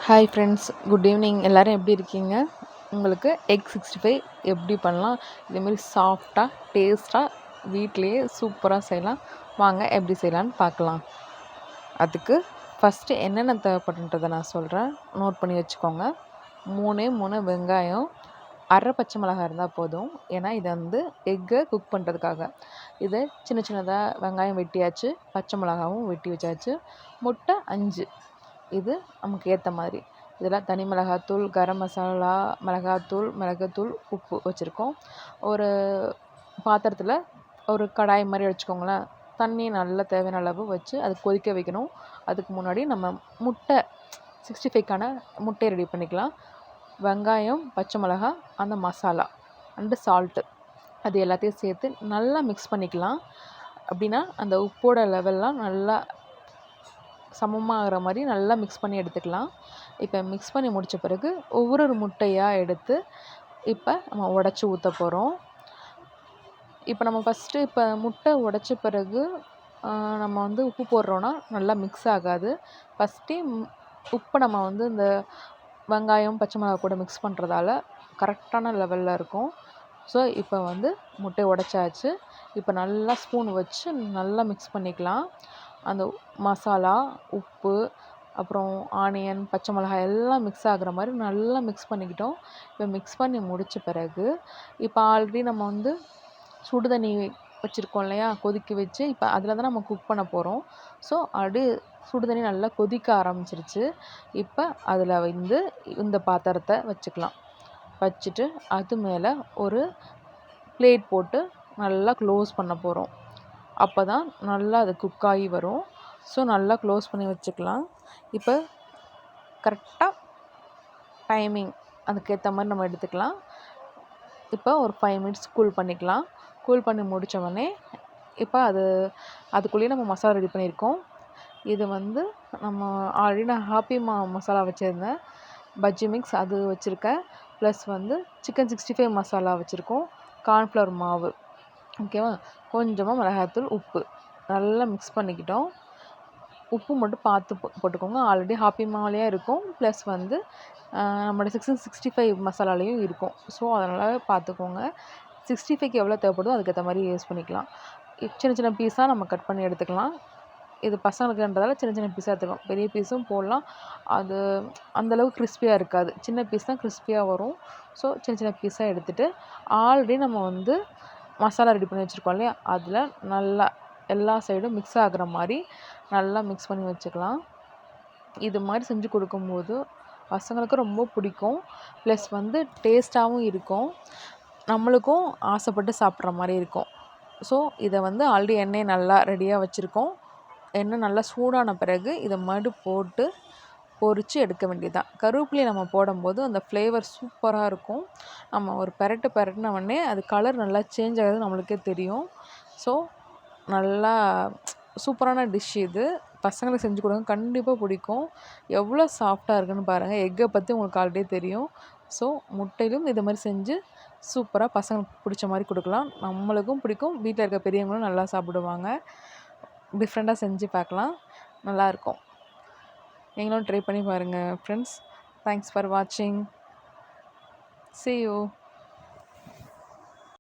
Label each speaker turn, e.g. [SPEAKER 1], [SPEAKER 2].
[SPEAKER 1] Hi friends, good evening. எல்லோரும் எப்படி இருக்கீங்க? உங்களுக்கு எக் 65 எப்படி பண்ணலாம், இதேமாரி சாஃப்டாக டேஸ்ட்டாக வீட்டிலையே சூப்பராக செய்யலாம். வாங்க எப்படி செய்யலான்னு பார்க்கலாம். அதுக்கு ஃபஸ்ட்டு என்னென்ன தேவைப்படுன்றதை நான் சொல்கிறேன், நோட் பண்ணி வச்சுக்கோங்க. 3 வெங்காயம், அரை பச்சை மிளகாய் இருந்தால் போதும். ஏன்னா இதை எக்கை குக் பண்ணுறதுக்காக. இதை சின்ன சின்னதாக வெங்காயம் வெட்டியாச்சு, பச்சை மிளகாவும் வெட்டி வச்சாச்சு. முட்டை 5, இது நமக்கு ஏற்ற மாதிரி. இதில் தனி மிளகாத்தூள், கரம் மசாலா, மிளகுத்தூள், உப்பு வச்சுருக்கோம். ஒரு பாத்திரத்தில் ஒரு கடாய் மாதிரி வச்சுக்கோங்களேன். தண்ணி நல்லா தேவையான அளவு வச்சு அது கொதிக்க வைக்கணும். அதுக்கு முன்னாடி நம்ம முட்டை 65க்கான முட்டையை ரெடி பண்ணிக்கலாம். வெங்காயம், பச்சை மிளகா, அந்த மசாலா அண்டு சால்ட்டு, அது எல்லாத்தையும் சேர்த்து நல்லா மிக்ஸ் பண்ணிக்கலாம். அப்படின்னா அந்த உப்போட லெவல்லாம் நல்லா சமமாகிற மாதிரி நல்லா மிக்ஸ் பண்ணி எடுத்துக்கலாம். இப்போ மிக்ஸ் பண்ணி முடித்த பிறகு ஒவ்வொரு முட்டையாக எடுத்து இப்போ நம்ம உடச்சி ஊற்ற போகிறோம். இப்போ நம்ம ஃபஸ்ட்டு முட்டை உடச்ச பிறகு நம்ம உப்பு போடுறோன்னா நல்லா மிக்ஸ் ஆகாது. ஃபஸ்ட்டே உப்பை நம்ம இந்த வெங்காயம், பச்சை மிளகாய் கூட மிக்ஸ் பண்ணுறதால கரெக்டான லெவலில் இருக்கும். ஸோ இப்போ முட்டை உடச்சாச்சு. இப்போ நல்லா ஸ்பூன் வச்சு நல்லா மிக்ஸ் பண்ணிக்கலாம். அந்த மசாலா, உப்பு, அப்புறம் ஆனியன், பச்சை மிளகாய் எல்லாம் மிக்ஸ் ஆகிற மாதிரி நல்லா மிக்ஸ் பண்ணிக்கிட்டோம். இப்போ மிக்ஸ் பண்ணி முடித்த பிறகு இப்போ ஆல்ரெடி நம்ம சுடு தண்ணி வச்சுருக்கோம் இல்லையா, கொதிக்க வச்சு இப்போ அதில் தான் நம்ம குக் பண்ண போகிறோம். ஸோ ஆல்ரெடி சுடு தண்ணி நல்லா கொதிக்க ஆரம்பிச்சிருச்சு. இப்போ அதில் இந்த பாத்திரத்தை வச்சுக்கலாம். வச்சுட்டு அது மேலே ஒரு பிளேட் போட்டு நல்லா க்ளோஸ் பண்ண போகிறோம். அப்போ தான் நல்லா அது குக் ஆகி வரும். ஸோ நல்லா க்ளோஸ் பண்ணி வச்சுக்கலாம். இப்போ கரெக்டாக டைமிங் அதுக்கேற்ற மாதிரி நம்ம எடுத்துக்கலாம். இப்போ ஒரு 5 மினிட்ஸ் கூல் பண்ணிக்கலாம். கூல் பண்ணி முடித்தவொடனே இப்போ அதுக்குள்ளேயே நம்ம மசாலா ரெடி பண்ணியிருக்கோம். இது நம்ம ஆல்ரெடி நான் ஹாப்பி மசாலா வச்சுருந்தேன், பஜ்ஜி மிக்ஸ் அது வச்சுருக்கேன். ப்ளஸ் சிக்கன் 65 மசாலா வச்சுருக்கோம், கார்ன்ஃப்ளவர் மாவு, ஓகேவா, கொஞ்சமாக மிளகாய்த்தூள், உப்பு நல்லா மிக்ஸ் பண்ணிக்கிட்டோம். உப்பு மட்டும் பார்த்து போட்டுக்கோங்க. ஆல்ரெடி ஹாப்பி மாவுலேயே இருக்கும், ப்ளஸ் நம்மளோட 65 மசாலாலேயும் இருக்கும். ஸோ அதனால் பார்த்துக்கோங்க. 65க்கு எவ்வளோ தேவைப்படுதோ அதுக்கேற்ற மாதிரி யூஸ் பண்ணிக்கலாம். சின்ன சின்ன பீஸாக நம்ம கட் பண்ணி எடுத்துக்கலாம். இது பசங்களுக்குன்றதால சின்ன சின்ன பீஸாக எடுத்துக்கலாம். பெரிய பீஸும் போடலாம், அது அந்தளவுக்கு கிறிஸ்பியாக இருக்காது. சின்ன பீஸ் தான் கிறிஸ்பியாக வரும். ஸோ சின்ன சின்ன பீஸாக எடுத்துகிட்டு ஆல்ரெடி நம்ம மசாலா ரெடி பண்ணி வச்சுருக்கோம் இல்லையா, அதில் நல்லா எல்லா சைடும் மிக்ஸ் ஆகிற மாதிரி நல்லா மிக்ஸ் பண்ணி வச்சுக்கலாம். இது மாதிரி செஞ்சு கொடுக்கும்போது பசங்களுக்கு ரொம்ப பிடிக்கும். ப்ளஸ் டேஸ்ட்டாகவும் இருக்கும், நம்மளுக்கும் ஆசைப்பட்டு சாப்பிட்ற மாதிரி இருக்கும். ஸோ இதை ஆல்ரெடி எண்ணெயை நல்லா ரெடியாக வச்சுருக்கோம். எண்ணெய் நல்லா சூடான பிறகு இதை மறுபடியும் போட்டு பொரித்து எடுக்க வேண்டியதுதான். கருவேப்பிலையை நம்ம போடும்போது அந்த ஃப்ளேவர் சூப்பராக இருக்கும். நம்ம ஒரு பெரட்டின உடனே அது கலர் நல்லா சேஞ்ச் ஆகிறது நம்மளுக்கே தெரியும். ஸோ நல்லா சூப்பரான டிஷ் இது. பசங்களுக்கு செஞ்சு கொடுங்க, கண்டிப்பாக பிடிக்கும். எவ்வளோ சாஃப்டாக இருக்குன்னு பாருங்கள். எக்கை பற்றி உங்களுக்கு ஆல்ரெடி தெரியும். ஸோ முட்டையிலும் இது மாதிரி செஞ்சு சூப்பராக பசங்களுக்கு பிடிச்ச மாதிரி கொடுக்கலாம். நம்மளுக்கும் பிடிக்கும், வீட்டில் இருக்க பெரியவங்களும் நல்லா சாப்பிடுவாங்க. டிஃப்ரெண்ட்டாக செஞ்சு பார்க்கலாம், நல்லாயிருக்கும். நீங்களும் ட்ரை பண்ணி பாருங்கள் ஃப்ரெண்ட்ஸ். தேங்க்ஸ் ஃபார் வாட்சிங். See you.